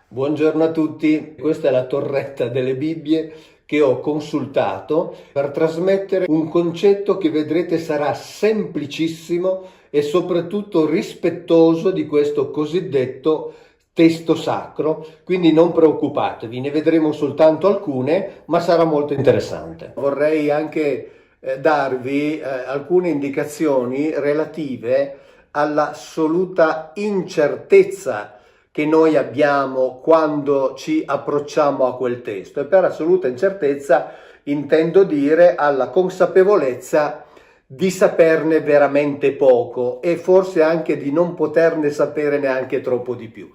Buongiorno a tutti, questa è la torretta delle Bibbie che ho consultato per trasmettere un concetto che vedrete sarà semplicissimo e soprattutto rispettoso di questo cosiddetto testo sacro, quindi non preoccupatevi, ne vedremo soltanto alcune, ma sarà molto interessante. Vorrei anche darvi alcune indicazioni relative all'assoluta incertezza che noi abbiamo quando ci approcciamo a quel testo. E per assoluta incertezza intendo dire alla consapevolezza di saperne veramente poco e forse anche di non poterne sapere neanche troppo di più.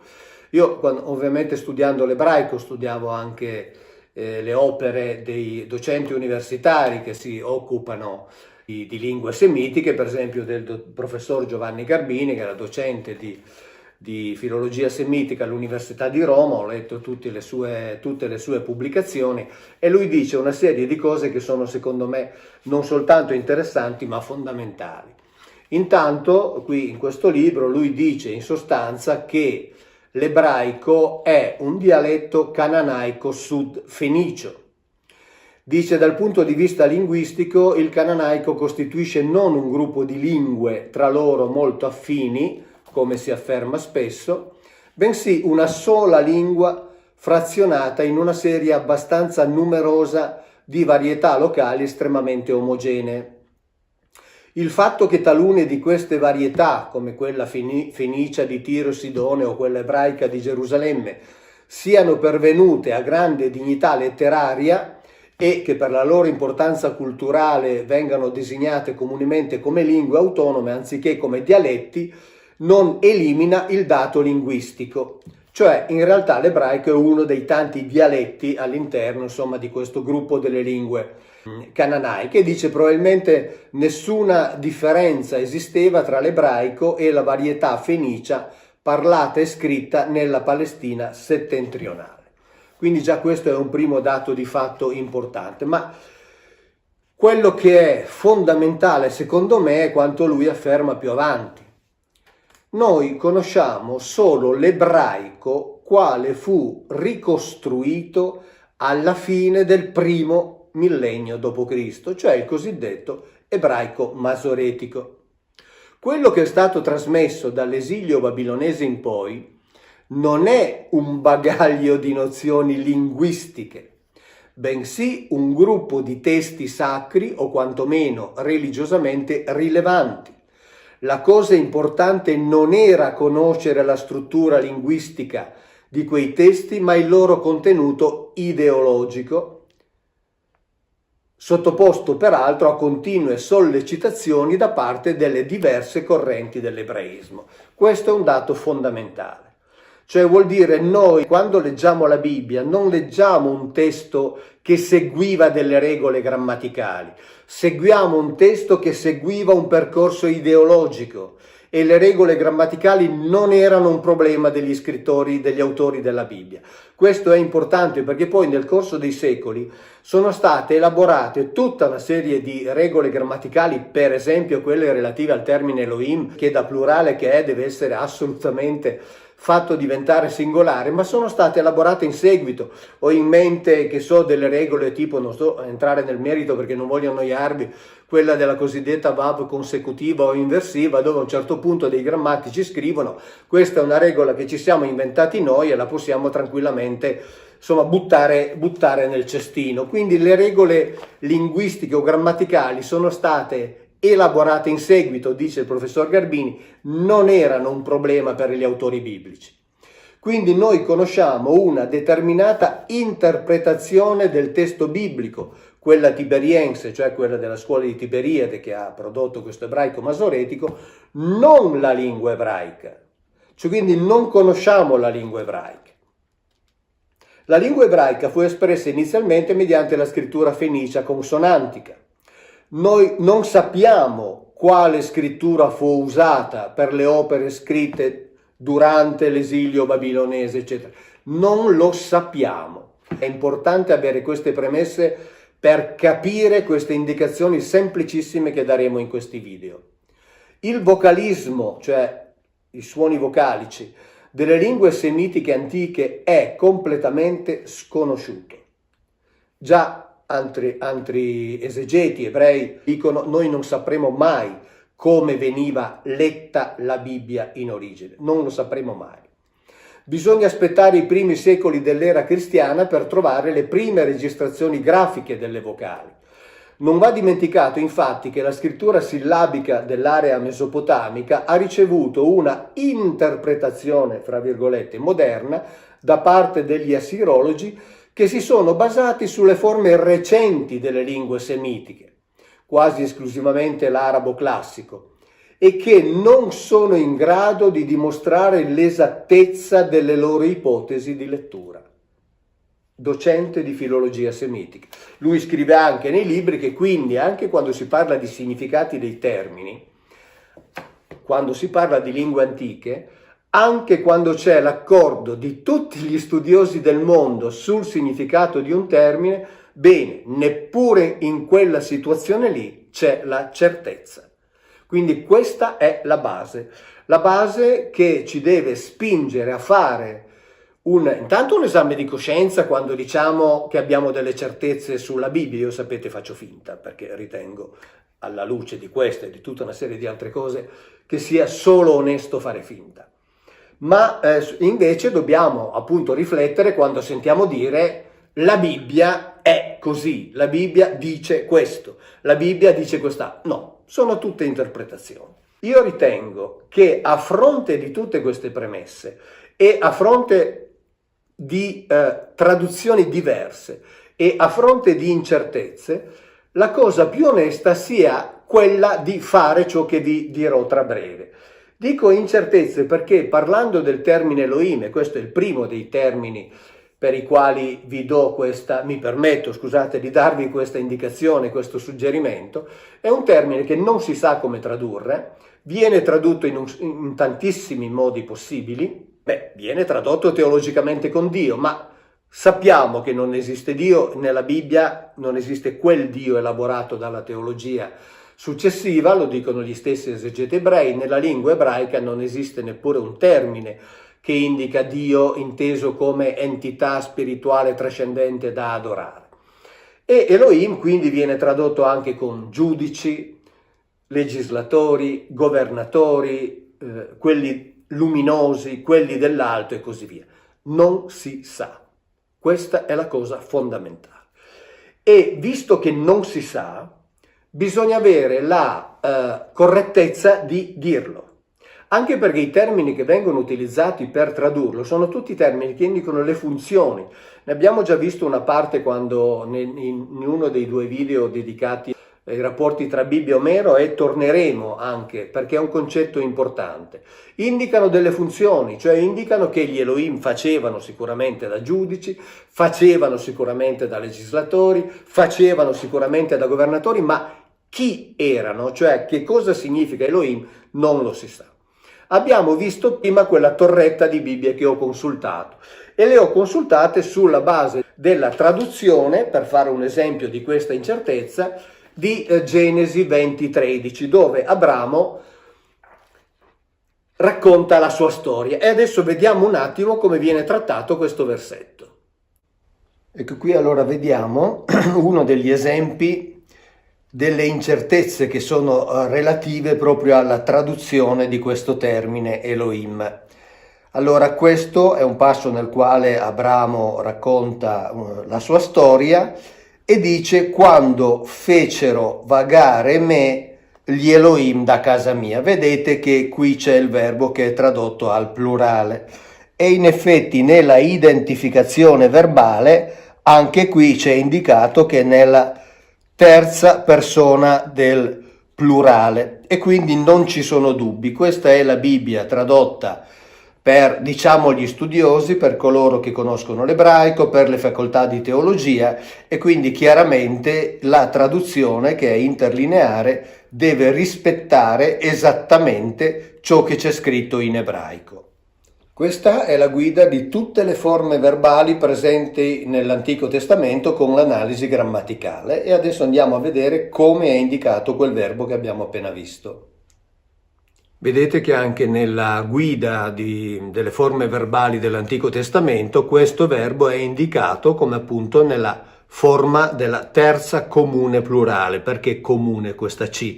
Io, ovviamente studiando l'ebraico, studiavo anche le opere dei docenti universitari che si occupano di lingue semitiche, per esempio del professor Giovanni Garbini, che era docente di filologia semitica all'Università di Roma. Ho letto tutte le sue pubblicazioni e lui dice una serie di cose che sono secondo me non soltanto interessanti ma fondamentali. Intanto qui in questo libro lui dice in sostanza che l'ebraico è un dialetto cananaico sud-fenicio. Dice dal punto di vista linguistico il cananaico costituisce non un gruppo di lingue tra loro molto affini, come si afferma spesso, bensì una sola lingua frazionata in una serie abbastanza numerosa di varietà locali estremamente omogenee. Il fatto che talune di queste varietà, come quella fenicia di Tiro Sidone o quella ebraica di Gerusalemme, siano pervenute a grande dignità letteraria e che per la loro importanza culturale vengano designate comunemente come lingue autonome anziché come dialetti, non elimina il dato linguistico. Cioè, in realtà l'ebraico è uno dei tanti dialetti all'interno, insomma, di questo gruppo delle lingue cananaiche. Dice probabilmente nessuna differenza esisteva tra l'ebraico e la varietà fenicia parlata e scritta nella Palestina settentrionale. Quindi già questo è un primo dato di fatto importante, ma quello che è fondamentale secondo me è quanto lui afferma più avanti. Noi conosciamo solo l'ebraico quale fu ricostruito alla fine del primo millennio d.C., cioè il cosiddetto ebraico masoretico. Quello che è stato trasmesso dall'esilio babilonese in poi non è un bagaglio di nozioni linguistiche, bensì un gruppo di testi sacri o quantomeno religiosamente rilevanti. La cosa importante non era conoscere la struttura linguistica di quei testi, ma il loro contenuto ideologico, sottoposto peraltro a continue sollecitazioni da parte delle diverse correnti dell'ebraismo. Questo è un dato fondamentale. Cioè vuol dire noi quando leggiamo la Bibbia non leggiamo un testo che seguiva delle regole grammaticali, seguiamo un testo che seguiva un percorso ideologico e le regole grammaticali non erano un problema degli scrittori, degli autori della Bibbia. Questo è importante perché poi nel corso dei secoli sono state elaborate tutta una serie di regole grammaticali, per esempio quelle relative al termine Elohim, che da plurale che è deve essere assolutamente fatto diventare singolare, ma sono state elaborate in seguito. Ho in mente, che so, delle regole tipo, non sto a entrare nel merito perché non voglio annoiarvi, quella della cosiddetta VAV consecutiva o inversiva, dove a un certo punto dei grammatici scrivono questa è una regola che ci siamo inventati noi e la possiamo tranquillamente insomma buttare nel cestino. Quindi le regole linguistiche o grammaticali sono state elaborate in seguito, dice il professor Garbini, non erano un problema per gli autori biblici. Quindi noi conosciamo una determinata interpretazione del testo biblico, quella tiberiense, cioè quella della scuola di Tiberiade che ha prodotto questo ebraico masoretico, non la lingua ebraica. Cioè, quindi non conosciamo la lingua ebraica. La lingua ebraica fu espressa inizialmente mediante la scrittura fenicia consonantica. Noi non sappiamo quale scrittura fu usata per le opere scritte durante l'esilio babilonese, eccetera. Non lo sappiamo. È importante avere queste premesse per capire queste indicazioni semplicissime che daremo in questi video. Il vocalismo, cioè i suoni vocalici, delle lingue semitiche antiche è completamente sconosciuto. Già altri esegeti ebrei dicono: noi non sapremo mai come veniva letta la Bibbia in origine, non lo sapremo mai. Bisogna aspettare i primi secoli dell'era cristiana per trovare le prime registrazioni grafiche delle vocali. Non va dimenticato infatti che la scrittura sillabica dell'area mesopotamica ha ricevuto una interpretazione, fra virgolette, moderna da parte degli assirologi, che si sono basati sulle forme recenti delle lingue semitiche, quasi esclusivamente l'arabo classico, e che non sono in grado di dimostrare l'esattezza delle loro ipotesi di lettura. Docente di filologia semitica. Lui scrive anche nei libri che quindi anche quando si parla di significati dei termini, quando si parla di lingue antiche, anche quando c'è l'accordo di tutti gli studiosi del mondo sul significato di un termine, bene, neppure in quella situazione lì c'è la certezza. Quindi questa è la base che ci deve spingere a fare intanto un esame di coscienza quando diciamo che abbiamo delle certezze sulla Bibbia. Io, sapete, faccio finta, perché ritengo, alla luce di questa e di tutta una serie di altre cose, che sia solo onesto fare finta. Ma invece dobbiamo appunto riflettere quando sentiamo dire: la Bibbia è così, la Bibbia dice questo, la Bibbia dice questa. No, sono tutte interpretazioni. Io ritengo che a fronte di tutte queste premesse e a fronte di traduzioni diverse e a fronte di incertezze, la cosa più onesta sia quella di fare ciò che vi dirò tra breve. Dico incertezze perché, parlando del termine Elohim, e questo è il primo dei termini per i quali mi permetto, di darvi questa indicazione, questo suggerimento, è un termine che non si sa come tradurre, viene tradotto in tantissimi modi possibili. Viene tradotto teologicamente con Dio, ma sappiamo che non esiste Dio, nella Bibbia non esiste quel Dio elaborato dalla teologia successiva, lo dicono gli stessi esegeti ebrei. Nella lingua ebraica non esiste neppure un termine che indica Dio inteso come entità spirituale trascendente da adorare. E Elohim quindi viene tradotto anche con giudici, legislatori, governatori, quelli luminosi, quelli dell'alto e così via. Non si sa. Questa è la cosa fondamentale. E visto che non si sa, bisogna avere la correttezza di dirlo. Anche perché i termini che vengono utilizzati per tradurlo sono tutti termini che indicano le funzioni. Ne abbiamo già visto una parte quando in uno dei 2 video dedicati ai rapporti tra Bibbia e Omero, e torneremo anche perché è un concetto importante. Indicano delle funzioni, cioè indicano che gli Elohim facevano sicuramente da giudici, facevano sicuramente da legislatori, facevano sicuramente da governatori, ma chi erano, cioè che cosa significa Elohim, non lo si sa. Abbiamo visto prima quella torretta di Bibbie che ho consultato, e le ho consultate sulla base della traduzione, per fare un esempio di questa incertezza, di Genesi 20:13, dove Abramo racconta la sua storia. E adesso vediamo un attimo come viene trattato questo versetto. Ecco qui allora vediamo uno degli esempi delle incertezze che sono relative proprio alla traduzione di questo termine Elohim. Allora, questo è un passo nel quale Abramo racconta la sua storia e dice: quando fecero vagare me gli Elohim da casa mia. Vedete che qui c'è il verbo che è tradotto al plurale, e in effetti nella identificazione verbale anche qui c'è indicato che nella terza persona del plurale, e quindi non ci sono dubbi. Questa è la Bibbia tradotta per, diciamo, gli studiosi, per coloro che conoscono l'ebraico, per le facoltà di teologia, e quindi chiaramente la traduzione, che è interlineare, deve rispettare esattamente ciò che c'è scritto in ebraico. Questa è la guida di tutte le forme verbali presenti nell'Antico Testamento con l'analisi grammaticale, e adesso andiamo a vedere come è indicato quel verbo che abbiamo appena visto. Vedete che anche nella guida delle forme verbali dell'Antico Testamento questo verbo è indicato come appunto nella forma della terza comune plurale. Perché comune questa C?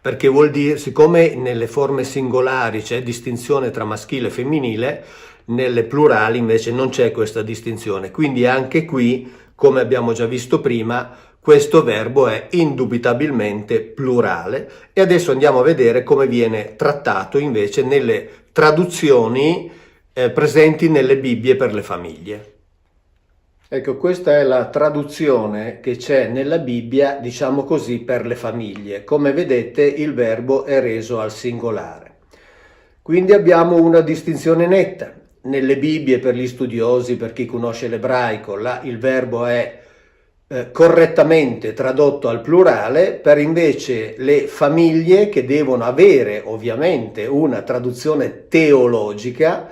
Perché vuol dire, siccome nelle forme singolari c'è distinzione tra maschile e femminile, nelle plurali invece non c'è questa distinzione. Quindi anche qui, come abbiamo già visto prima, questo verbo è indubitabilmente plurale e adesso andiamo a vedere come viene trattato invece nelle traduzioni presenti nelle Bibbie per le famiglie. Ecco, questa è la traduzione che c'è nella Bibbia, diciamo così, per le famiglie. Come vedete il verbo è reso al singolare. Quindi abbiamo una distinzione netta. Nelle Bibbie per gli studiosi, per chi conosce l'ebraico, il verbo è correttamente tradotto al plurale, per invece le famiglie che devono avere ovviamente una traduzione teologica,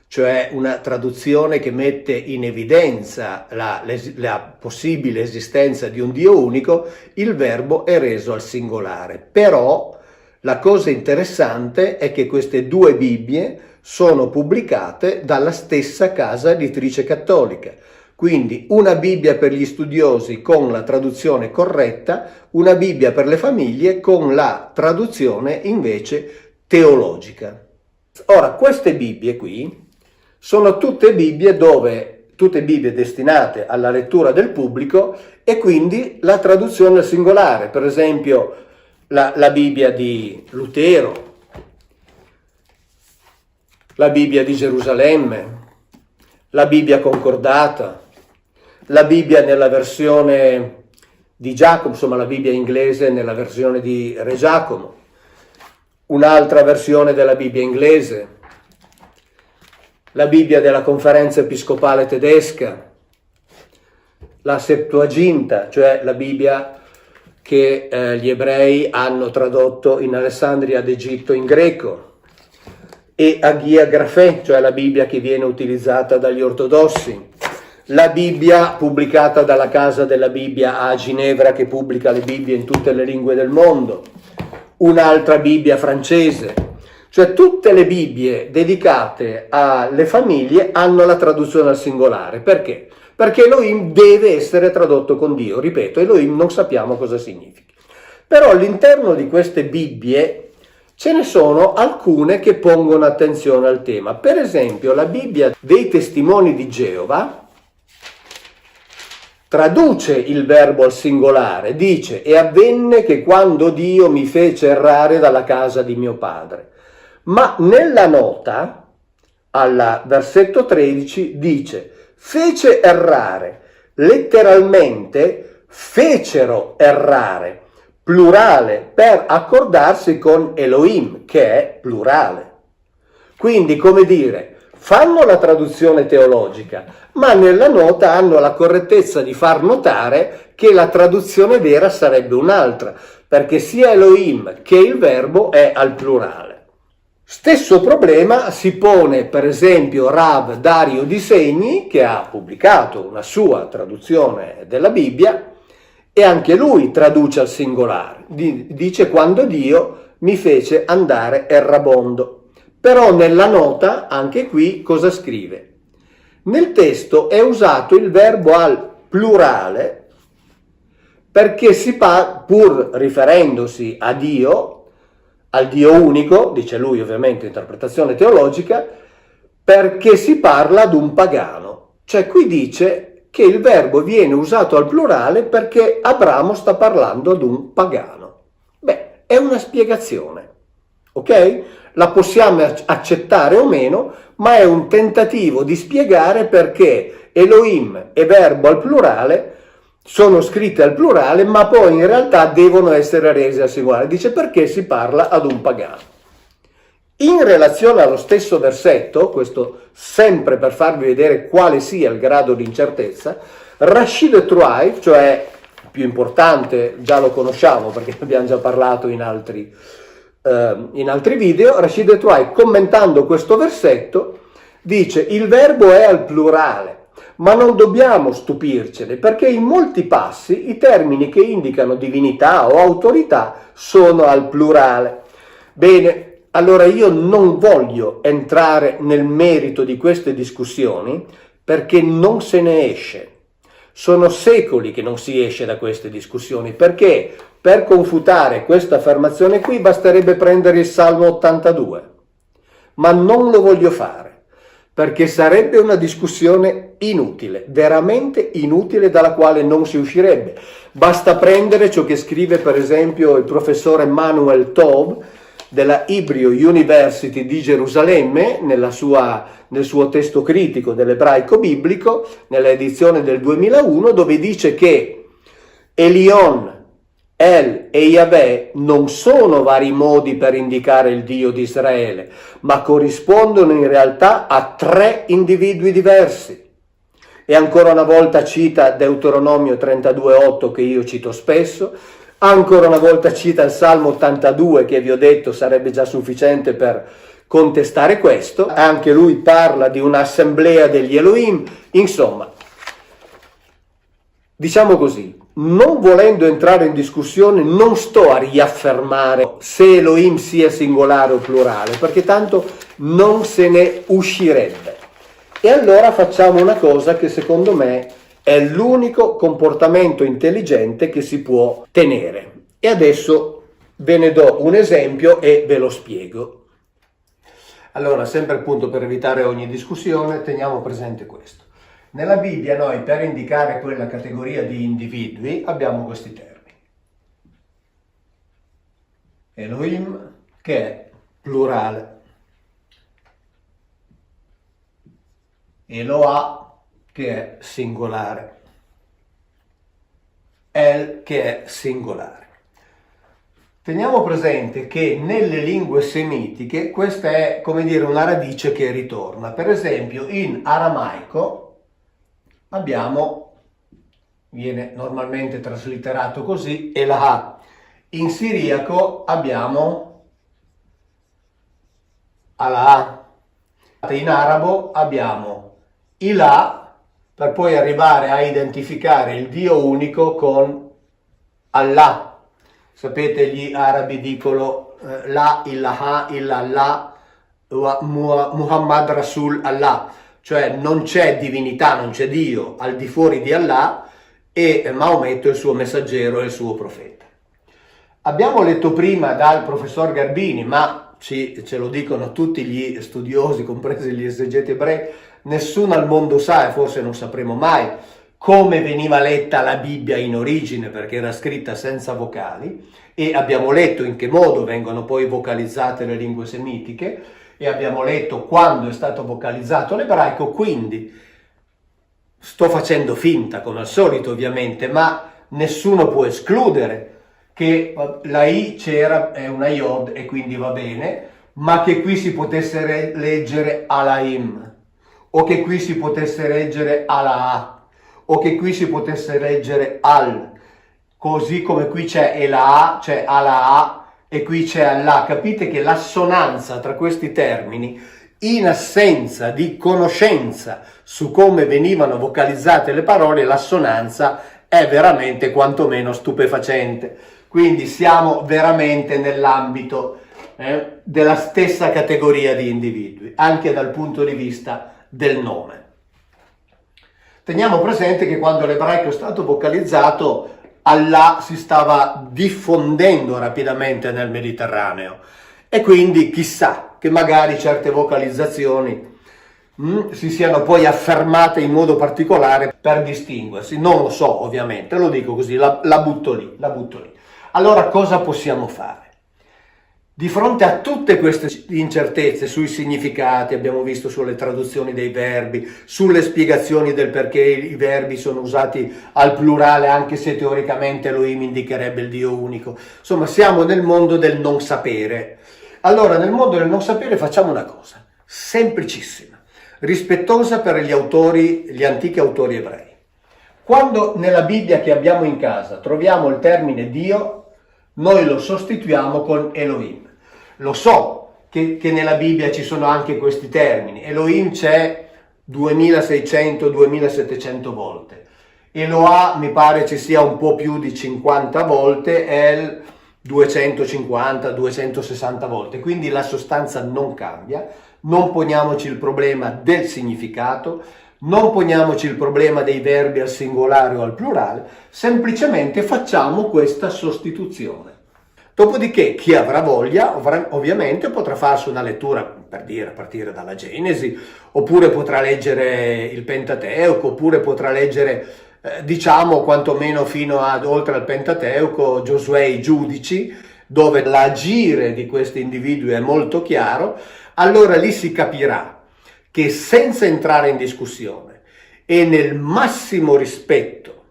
cioè una traduzione che mette in evidenza la possibile esistenza di un Dio unico, il verbo è reso al singolare. Però la cosa interessante è che queste due Bibbie sono pubblicate dalla stessa casa editrice cattolica. Quindi una Bibbia per gli studiosi con la traduzione corretta, una Bibbia per le famiglie con la traduzione invece teologica. Ora, queste Bibbie qui sono tutte Bibbie destinate alla lettura del pubblico e quindi la traduzione al singolare. Per esempio la Bibbia di Lutero, la Bibbia di Gerusalemme, la Bibbia concordata, la Bibbia nella versione di Giacomo, insomma la Bibbia inglese nella versione di Re Giacomo, un'altra versione della Bibbia inglese, la Bibbia della Conferenza Episcopale Tedesca, la Septuaginta, cioè la Bibbia che gli ebrei hanno tradotto in Alessandria d'Egitto in greco, e Hagia Graphe, cioè la Bibbia che viene utilizzata dagli ortodossi, la Bibbia pubblicata dalla Casa della Bibbia a Ginevra, che pubblica le Bibbie in tutte le lingue del mondo, un'altra Bibbia francese, cioè tutte le Bibbie dedicate alle famiglie hanno la traduzione al singolare. Perché? Perché Elohim deve essere tradotto con Dio, ripeto, Elohim non sappiamo cosa significa. Però all'interno di queste Bibbie ce ne sono alcune che pongono attenzione al tema. Per esempio la Bibbia dei Testimoni di Geova traduce il verbo al singolare, dice: e avvenne che quando Dio mi fece errare dalla casa di mio padre. Ma nella nota, al versetto 13, dice: fece errare, letteralmente fecero errare, plurale, per accordarsi con Elohim, che è plurale. Quindi, come dire, fanno la traduzione teologica, ma nella nota hanno la correttezza di far notare che la traduzione vera sarebbe un'altra, perché sia Elohim che il verbo è al plurale. Stesso problema si pone per esempio Rav Dario Di Segni, che ha pubblicato una sua traduzione della Bibbia, e anche lui traduce al singolare, dice: quando Dio mi fece andare errabondo. Però nella nota, anche qui, cosa scrive? Nel testo è usato il verbo al plurale perché pur riferendosi a Dio, al Dio unico, dice lui ovviamente interpretazione teologica, perché si parla ad un pagano. Cioè qui dice che il verbo viene usato al plurale perché Abramo sta parlando ad un pagano. Beh, è una spiegazione, ok? La possiamo accettare o meno, ma è un tentativo di spiegare perché Elohim e verbo al plurale sono scritte al plurale, ma poi in realtà devono essere rese al singolare. Dice perché si parla ad un pagano. In relazione allo stesso versetto, questo sempre per farvi vedere quale sia il grado di incertezza, Rashid Truaif, cioè il più importante, già lo conosciamo perché abbiamo già parlato in altri video, Rashid Truaif, commentando questo versetto, dice: il verbo è al plurale, ma non dobbiamo stupircene, perché in molti passi i termini che indicano divinità o autorità sono al plurale. Bene, Allora io non voglio entrare nel merito di queste discussioni perché non se ne esce. Sono secoli che non si esce da queste discussioni, perché per confutare questa affermazione qui basterebbe prendere il Salmo 82, ma non lo voglio fare, perché sarebbe una discussione inutile, veramente inutile, dalla quale non si uscirebbe. Basta prendere ciò che scrive per esempio il professore Manuel Tov della Hebrew University di Gerusalemme nel suo testo critico dell'ebraico biblico, nella edizione del 2001, dove dice che Elion, El e Yahweh non sono vari modi per indicare il Dio di Israele, ma corrispondono in realtà a 3 individui diversi. E ancora una volta cita Deuteronomio 32,8, che io cito spesso, ancora una volta cita il Salmo 82, che vi ho detto sarebbe già sufficiente per contestare questo. Anche lui parla di un'assemblea degli Elohim. Insomma, diciamo così, non volendo entrare in discussione, non sto a riaffermare se Elohim sia singolare o plurale, perché tanto non se ne uscirebbe. E allora facciamo una cosa che secondo me è l'unico comportamento intelligente che si può tenere. E adesso ve ne do un esempio e ve lo spiego. Allora, sempre appunto per evitare ogni discussione, teniamo presente questo. Nella Bibbia noi per indicare quella categoria di individui abbiamo questi termini. Elohim, che è plurale. Eloah, che è singolare. El, che è singolare. Teniamo presente che nelle lingue semitiche questa è, come dire, una radice che ritorna. Per esempio in aramaico abbiamo, viene normalmente traslitterato così, Elah. In siriaco abbiamo Allah. In arabo abbiamo Ilah, per poi arrivare a identificare il Dio unico con Allah. Sapete, gli arabi dicono La ilaha illallah wa Muhammad Rasul Allah, cioè non c'è divinità, non c'è Dio al di fuori di Allah, e Maometto è il suo messaggero e il suo profeta. Abbiamo letto prima dal professor Garbini, ma ce lo dicono tutti gli studiosi, compresi gli esegeti ebrei, nessuno al mondo sa, e forse non sapremo mai, come veniva letta la Bibbia in origine, perché era scritta senza vocali, e abbiamo letto in che modo vengono poi vocalizzate le lingue semitiche, e abbiamo letto quando è stato vocalizzato l'ebraico. Quindi sto facendo finta, come al solito ovviamente, ma nessuno può escludere che la I c'era, è una Yod e quindi va bene, ma che qui si potesse leggere Alaim, o che qui si potesse leggere Ala, o che qui si potesse leggere Al, così come qui c'è Ela, c'è Ala e qui c'è Allah. Capite che l'assonanza tra questi termini, in assenza di conoscenza su come venivano vocalizzate le parole, l'assonanza è veramente quantomeno stupefacente. Quindi siamo veramente nell'ambito della stessa categoria di individui, anche dal punto di vista del nome. Teniamo presente che quando l'ebraico è stato vocalizzato, Allah si stava diffondendo rapidamente nel Mediterraneo, e quindi chissà che magari certe vocalizzazioni si siano poi affermate in modo particolare per distinguersi. Non lo so, ovviamente, lo dico così, la butto lì. Allora cosa possiamo fare? Di fronte a tutte queste incertezze sui significati, abbiamo visto sulle traduzioni dei verbi, sulle spiegazioni del perché i verbi sono usati al plurale, anche se teoricamente Elohim indicherebbe il Dio unico. Insomma, siamo nel mondo del non sapere. Allora, nel mondo del non sapere facciamo una cosa semplicissima, rispettosa per gli antichi autori ebrei. Quando nella Bibbia che abbiamo in casa troviamo il termine Dio, noi lo sostituiamo con Elohim. Lo so che nella Bibbia ci sono anche questi termini. Elohim c'è 2600-2700 volte. Eloah mi pare ci sia un po' più di 50 volte, El 250, 260 volte, quindi la sostanza non cambia. Non poniamoci il problema del significato, non poniamoci il problema dei verbi al singolare o al plurale, semplicemente facciamo questa sostituzione. Dopodiché chi avrà voglia ovviamente potrà farsi una lettura, per dire, a partire dalla Genesi, oppure potrà leggere il Pentateuco, oppure potrà leggere, diciamo quantomeno fino ad oltre al Pentateuco, Giosuè e i Giudici, dove l'agire di questi individui è molto chiaro. Allora lì si capirà che senza entrare in discussione e nel massimo rispetto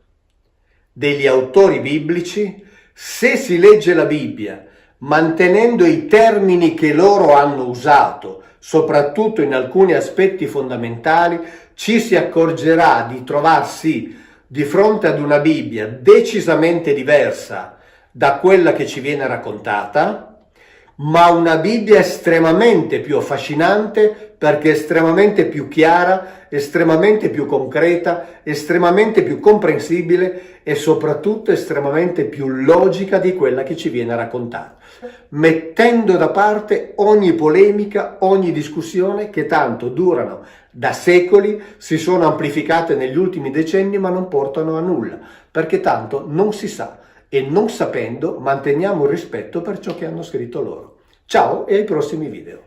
degli autori biblici, se si legge la Bibbia mantenendo i termini che loro hanno usato, soprattutto in alcuni aspetti fondamentali, ci si accorgerà di trovarsi di fronte ad una Bibbia decisamente diversa da quella che ci viene raccontata, ma una Bibbia estremamente più affascinante perché estremamente più chiara, estremamente più concreta, estremamente più comprensibile e soprattutto estremamente più logica di quella che ci viene raccontata, mettendo da parte ogni polemica, ogni discussione che tanto durano da secoli, si sono amplificate negli ultimi decenni ma non portano a nulla, perché tanto non si sa. E non sapendo manteniamo il rispetto per ciò che hanno scritto loro. Ciao e ai prossimi video.